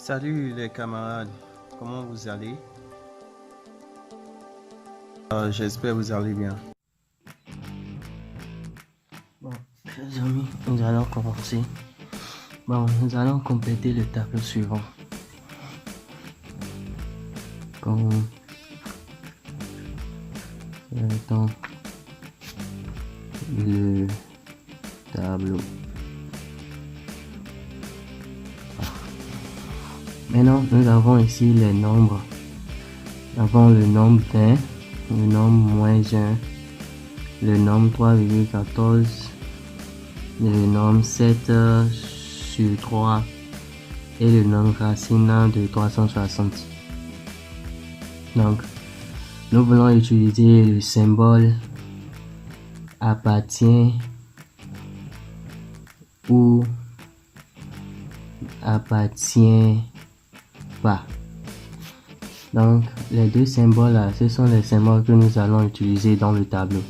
Salut les camarades, comment vous allez? J'espère que vous allez bien. Bon, chers amis, nous allons commencer. Bon, nous allons compléter le tableau suivant. Comme dans le tableau. Maintenant, nous avons ici les nombres. Nous avons le nombre 20, le nombre moins 1, le nombre 3,14, le nombre 7 sur 3 et le nombre racine de 360. Donc, nous voulons utiliser le symbole appartient ou appartient pas. Donc, les deux symboles là, ce sont les symboles que nous allons utiliser dans le tableau.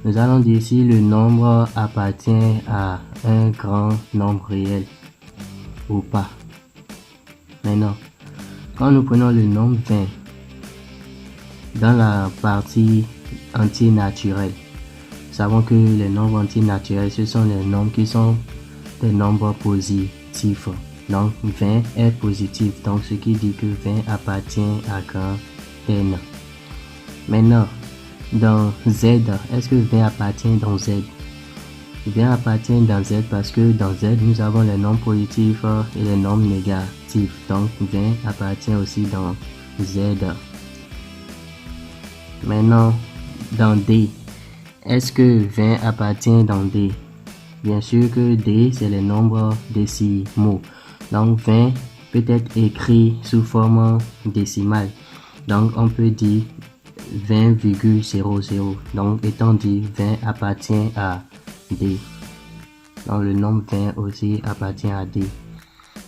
Nous allons dire si le nombre appartient à un grand nombre réel ou pas. Maintenant, quand nous prenons le nombre 20 dans la partie entier naturelle, nous savons que les nombres entiers naturels, ce sont les nombres qui sont des nombres positifs. Donc 20 est positif, donc ce qui dit que 20 appartient à grand N. Maintenant, dans Z, est-ce que 20 appartient dans Z? 20 appartient dans Z parce que dans Z, nous avons les nombres positifs et les nombres négatifs. Donc 20 appartient aussi dans Z. Maintenant, dans D, est-ce que 20 appartient dans D? Bien sûr que D, c'est les nombres décimaux. Donc 20 peut être écrit sous forme décimale. Donc on peut dire 20,00. Donc étant dit 20 appartient à D. Donc le nombre 20 aussi appartient à D.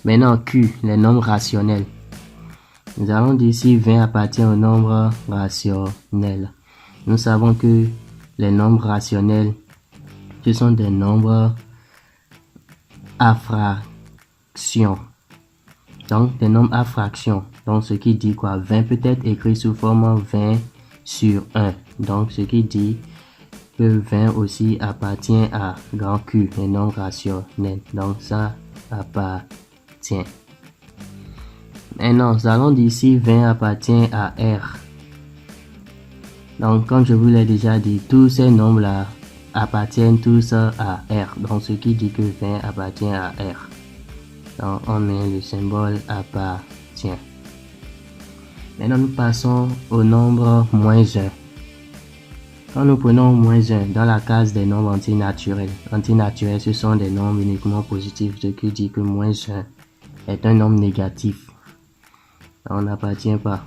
Maintenant Q, les nombres rationnels. Nous allons dire si 20 appartient au nombre rationnel. Nous savons que les nombres rationnels, ce sont des nombres à fraction. Donc des nombres à fraction. Donc ce qui dit quoi? 20 peut être écrit sous forme 20 sur 1. Donc ce qui dit que 20 aussi appartient à grand Q, les nombres rationnels. Donc ça appartient. Maintenant, nous allons dire si 20 appartient à R. Donc comme je vous l'ai déjà dit, tous ces nombres-là appartiennent tous à R. Donc ce qui dit que 20 appartient à R. Donc on met le symbole appartient. Maintenant nous passons au nombre moins 1. Quand nous prenons moins 1 dans la case des nombres antinaturels, antinaturels ce sont des nombres uniquement positifs, ce qui dit que moins 1 est un nombre négatif. On n'appartient pas.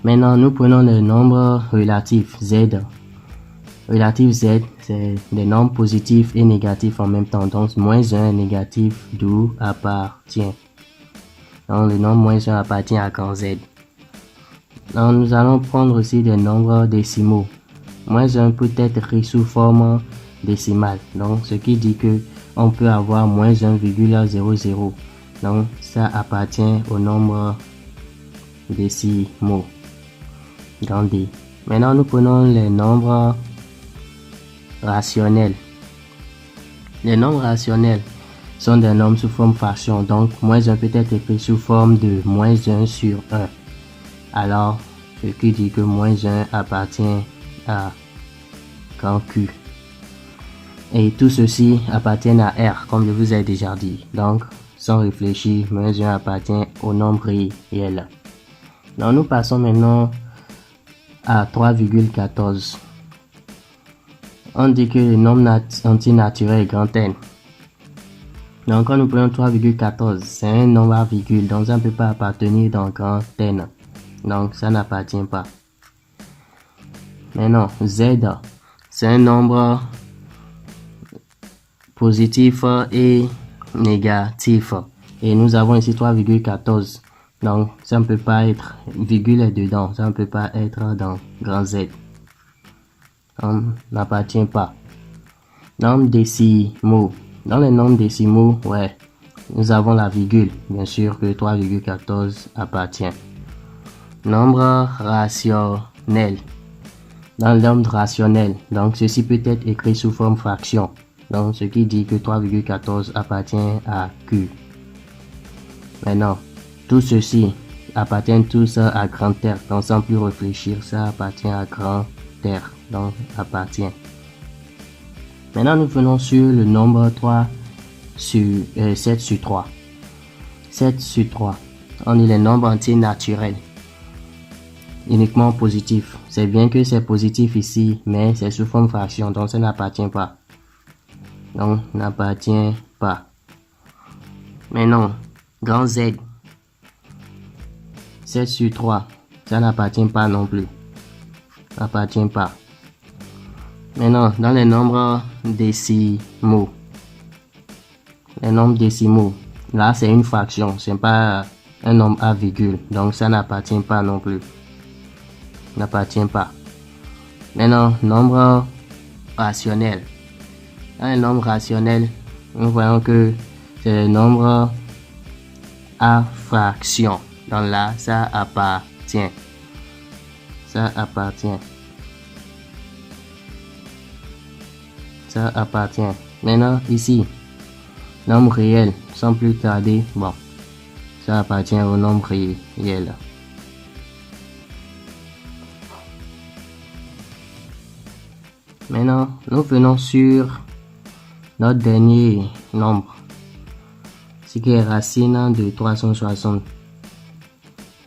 Maintenant nous prenons le nombre relatif Z. Relatif Z, c'est des nombres positifs et négatifs en même temps. Donc, moins 1 est négatif, d'où appartient. Donc, le nombre moins 1 appartient à grand Z. Donc, nous allons prendre aussi des nombres décimaux. Moins 1 peut être écrit sous forme décimale. Donc, ce qui dit que on peut avoir moins 1,00. Donc, ça appartient au nombre décimaux. Dans D. Maintenant, nous prenons les nombres rationnels. Les nombres rationnels sont des nombres sous forme fraction. Donc, moins 1 peut être écrit sous forme de moins 1 sur 1. Alors, ce qui dit que moins 1 appartient à grand Q. Et tout ceci appartient à R, comme je vous ai déjà dit. Donc, sans réfléchir, moins 1 appartient au nombre réel. Donc, nous passons maintenant à 3,14. On dit que le nombre antinaturel est grand N. Donc quand nous prenons 3,14, c'est un nombre à virgule, donc ça ne peut pas appartenir dans grand N. Donc ça n'appartient pas. Maintenant, Z, c'est un nombre positif et négatif. Et nous avons ici 3,14. Donc ça ne peut pas être, virgule est dedans, ça ne peut pas être dans grand Z. N'appartient pas. Nombres décimaux. Dans les nombres décimaux, ouais, nous avons la virgule. Bien sûr que 3,14 appartient. Nombre rationnel. Dans le nombre rationnel, donc ceci peut être écrit sous forme fraction. Donc ce qui dit que 3,14 appartient à Q. Maintenant, tout ceci appartient tous à grand R. Donc sans plus réfléchir, ça appartient à grand R. Donc appartient. Maintenant nous venons sur le nombre 7 sur 3. 7 sur 3. On est les nombres entiers naturels. Uniquement positif. C'est bien que c'est positif ici, mais c'est sous forme fraction, donc ça n'appartient pas. Donc, n'appartient pas. Maintenant, grand Z. 7 sur 3. Ça n'appartient pas non plus. N'appartient pas. Maintenant, dans les nombres décimaux. Les nombres décimaux. Là, c'est une fraction. C'est pas un nombre à virgule. Donc, ça n'appartient pas non plus. N'appartient pas. Maintenant, nombre rationnel. Dans les nombres rationnels, nous voyons que c'est le nombre à fraction. Donc là, ça appartient. Ça appartient. Ça appartient. Maintenant, ici, nombre réel, sans plus tarder, bon, ça appartient au nombre réel. Maintenant, nous venons sur notre dernier nombre, ce qui est racine de 360.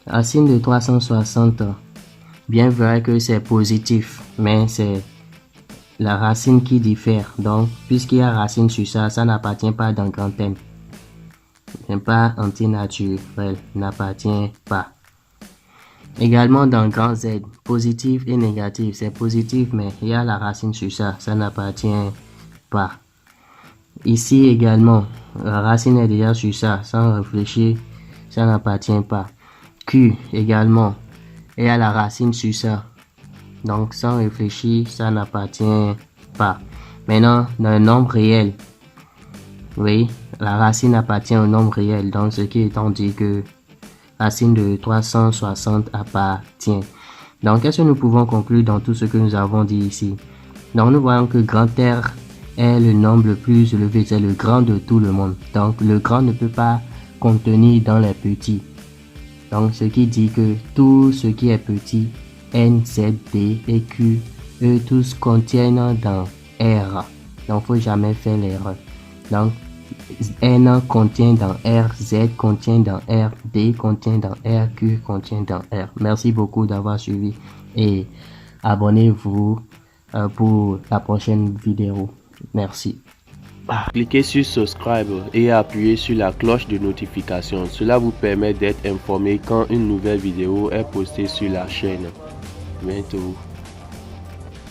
Racine de 360, bien vrai que c'est positif, mais c'est la racine qui diffère. Donc, puisqu'il y a racine sur ça, ça n'appartient pas dans grand M. C'est pas antinaturel, n'appartient pas. Également dans grand Z, positif et négatif, c'est positif, mais il y a la racine sur ça, ça n'appartient pas. Ici également, la racine est déjà sur ça, sans réfléchir, ça n'appartient pas. Q également, il y a la racine sur ça, donc sans réfléchir, ça n'appartient pas. Maintenant, dans le nombre réel, oui, la racine appartient au nombre réel, donc ce qui étant dit que racine de 360 appartient. Donc, qu'est-ce que nous pouvons conclure dans tout ce que nous avons dit ici? Donc, nous voyons que grand R est le nombre le plus élevé, c'est le grand de tout le monde. Donc, le grand ne peut pas contenir dans les petits. Donc, ce qui dit que tout ce qui est petit, N, Z, D et Q, eux tous contiennent dans R. Donc, faut jamais faire l'erreur. Donc, N contient dans R, Z contient dans R, D contient dans R, Q contient dans R. Merci beaucoup d'avoir suivi et abonnez-vous pour la prochaine vidéo. Merci. Cliquez sur subscribe et appuyez sur la cloche de notification. Cela vous permet d'être informé quand une nouvelle vidéo est postée sur la chaîne. Bientôt.